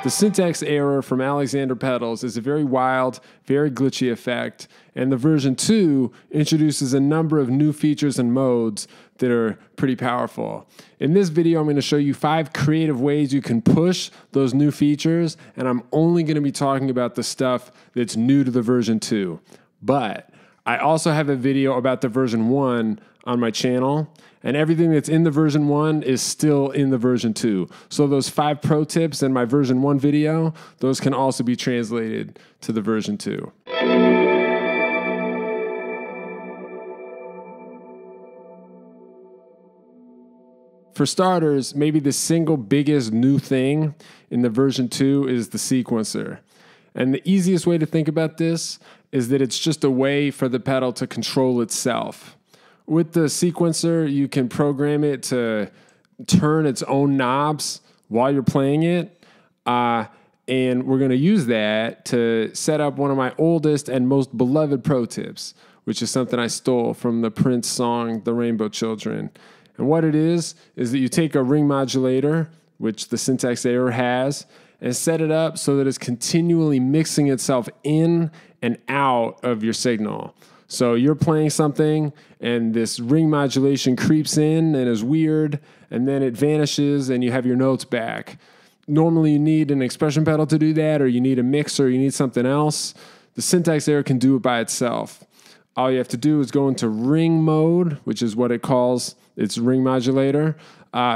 The syntax error from Alexander pedals is a very wild, very glitchy effect, and the version 2 introduces a number of new features and modes that are pretty powerful. In this video, I'm going to show you 5 creative ways you can push those new features, and I'm only going to be talking about the stuff that's new to the version 2. But I also have a video about the version 1 on my channel, and everything that's in the version 1 is still in the version 2. So those 5 pro tips in my version 1 video, those can also be translated to the version 2. For starters, maybe the single biggest new thing in the version 2 is the sequencer. And the easiest way to think about this is that it's just a way for the pedal to control itself. With the sequencer, you can program it to turn its own knobs while you're playing it. And we're going to use that to set up one of my oldest and most beloved pro tips, which is something I stole from the Prince song, The Rainbow Children. And what it is that you take a ring modulator, which the syntax error has, and set it up so that it's continually mixing itself in and out of your signal. So you're playing something and this ring modulation creeps in and is weird, and then it vanishes and you have your notes back. Normally you need an expression pedal to do that, or you need a mixer, or you need something else. The syntax error can do it by itself. All you have to do is go into ring mode, which is what it calls its ring modulator.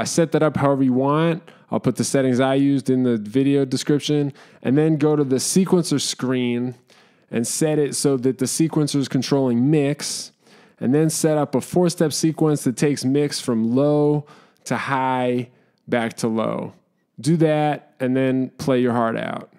Set that up however you want. I'll put the settings I used in the video description, and then go to the sequencer screen and set it so that the sequencer is controlling mix, and then set up a 4-step sequence that takes mix from low to high back to low. Do that and then play your heart out.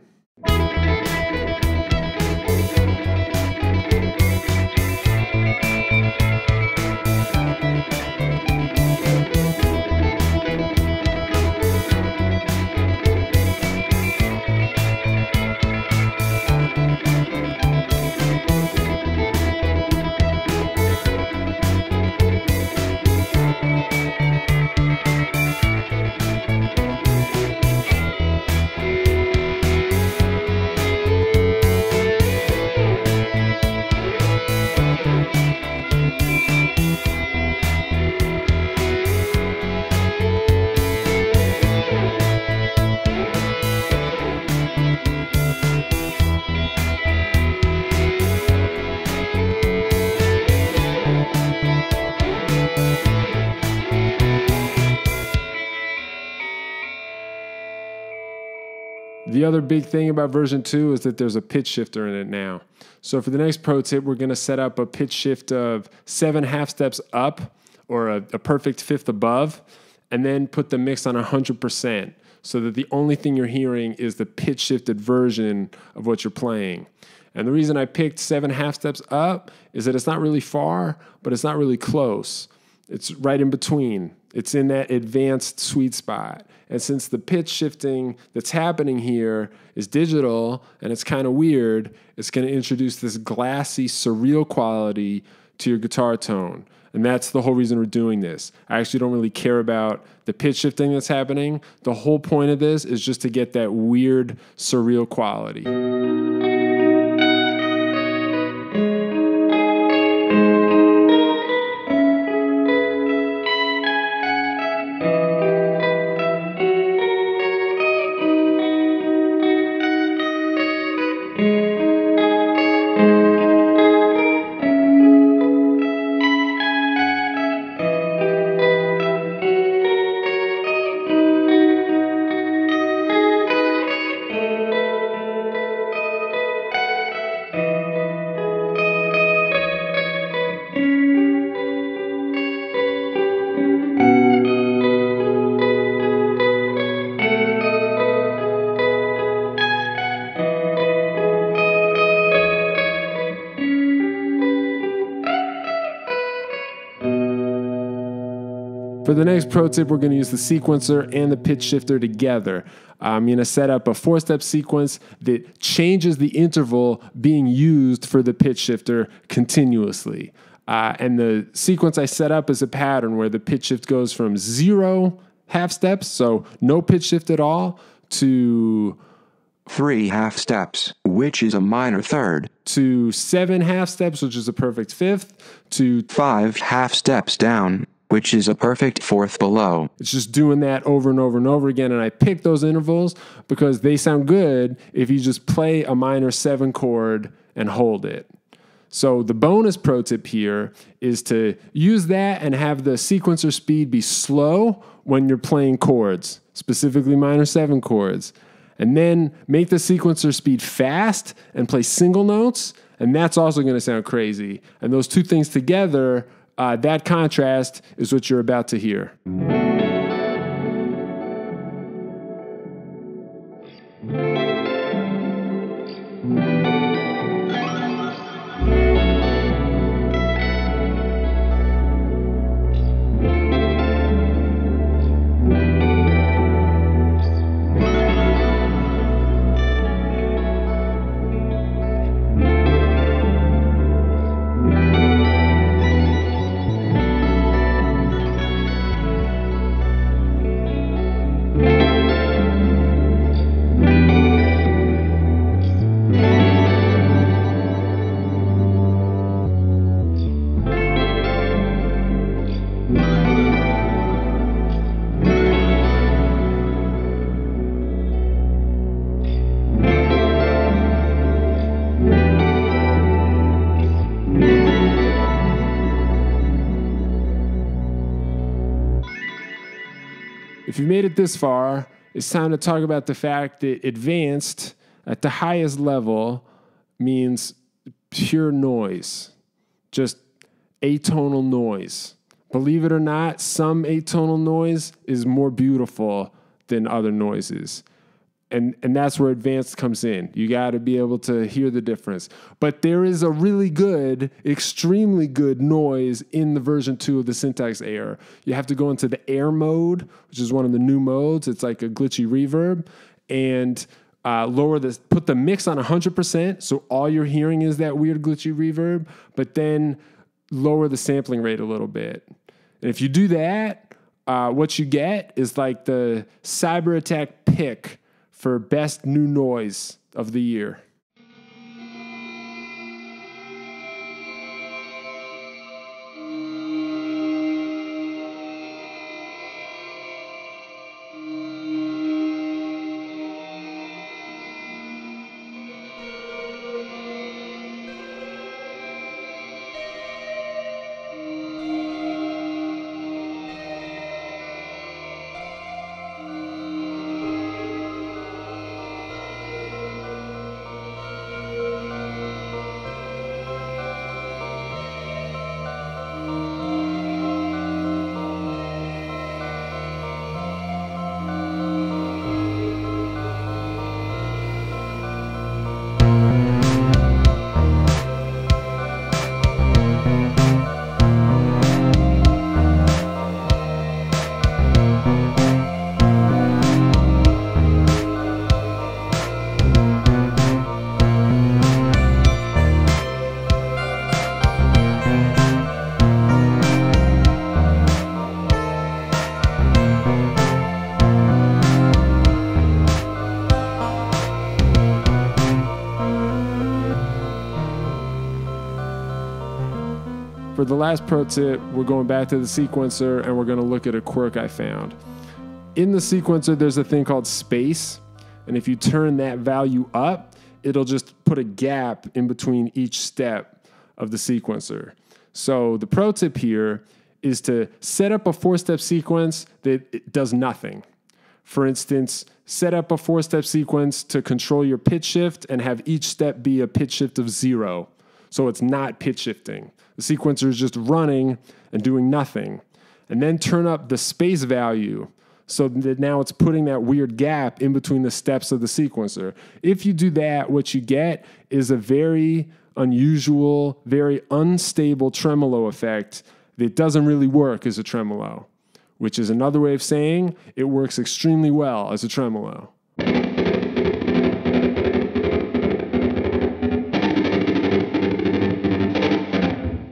The other big thing about version 2 is that there's a pitch shifter in it now. So for the next pro tip, we're going to set up a pitch shift of 7 half steps up, or a perfect fifth above, and then put the mix on 100%, so that the only thing you're hearing is the pitch shifted version of what you're playing. And the reason I picked 7 half steps up is that it's not really far, but it's not really close. It's right in between. It's in that advanced sweet spot. And since the pitch shifting that's happening here is digital and it's kind of weird, it's going to introduce this glassy, surreal quality to your guitar tone. And that's the whole reason we're doing this. I actually don't really care about the pitch shifting that's happening. The whole point of this is just to get that weird, surreal quality. For the next pro tip, we're going to use the sequencer and the pitch shifter together. I'm going to set up a 4-step sequence that changes the interval being used for the pitch shifter continuously. And the sequence I set up is a pattern where the pitch shift goes from 0 half steps, so no pitch shift at all, to 3 half steps, which is a minor third, to 7 half steps, which is a perfect fifth, to 5 half steps down, which is a perfect fourth below. It's just doing that over and over and over again. And I pick those intervals because they sound good if you just play a minor 7 chord and hold it. So the bonus pro tip here is to use that and have the sequencer speed be slow when you're playing chords, specifically minor 7 chords. And then make the sequencer speed fast and play single notes, and that's also going to sound crazy. And those two things together, that contrast is what you're about to hear. If you made it this far, it's time to talk about the fact that advanced at the highest level means pure noise, just atonal noise. Believe it or not, some atonal noise is more beautiful than other noises. And that's where advanced comes in. You got to be able to hear the difference. But there is a really good, extremely good noise in the version 2 of the Syntax Air. You have to go into the Air mode, which is one of the new modes. It's like a glitchy reverb. And put the mix on 100%, so all you're hearing is that weird glitchy reverb, but then lower the sampling rate a little bit. And if you do that, what you get is like the Cyber Attack pick for best new noise of the year. For the last pro tip, we're going back to the sequencer and we're going to look at a quirk I found. In the sequencer, there's a thing called space. And if you turn that value up, it'll just put a gap in between each step of the sequencer. So the pro tip here is to set up a 4-step sequence that does nothing. For instance, set up a 4-step sequence to control your pitch shift and have each step be a pitch shift of 0. So it's not pitch shifting. The sequencer is just running and doing nothing. And then turn up the space value so that now it's putting that weird gap in between the steps of the sequencer. If you do that, what you get is a very unusual, very unstable tremolo effect that doesn't really work as a tremolo, which is another way of saying it works extremely well as a tremolo.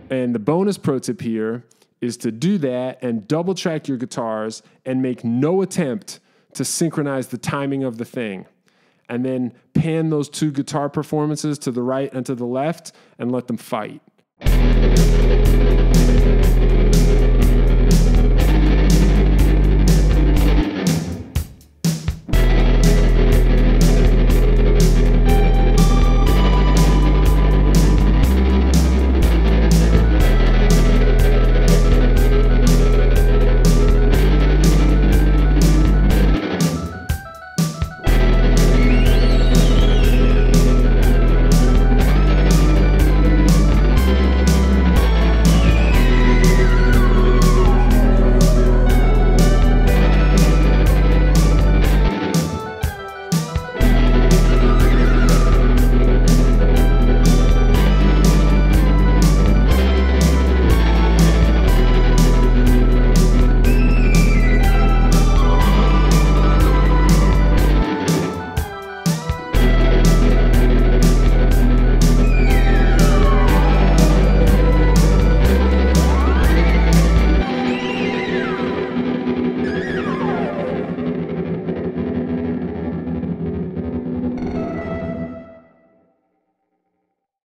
And the bonus pro tip here is to do that and double track your guitars and make no attempt to synchronize the timing of the thing. And then pan those two guitar performances to the right and to the left and let them fight.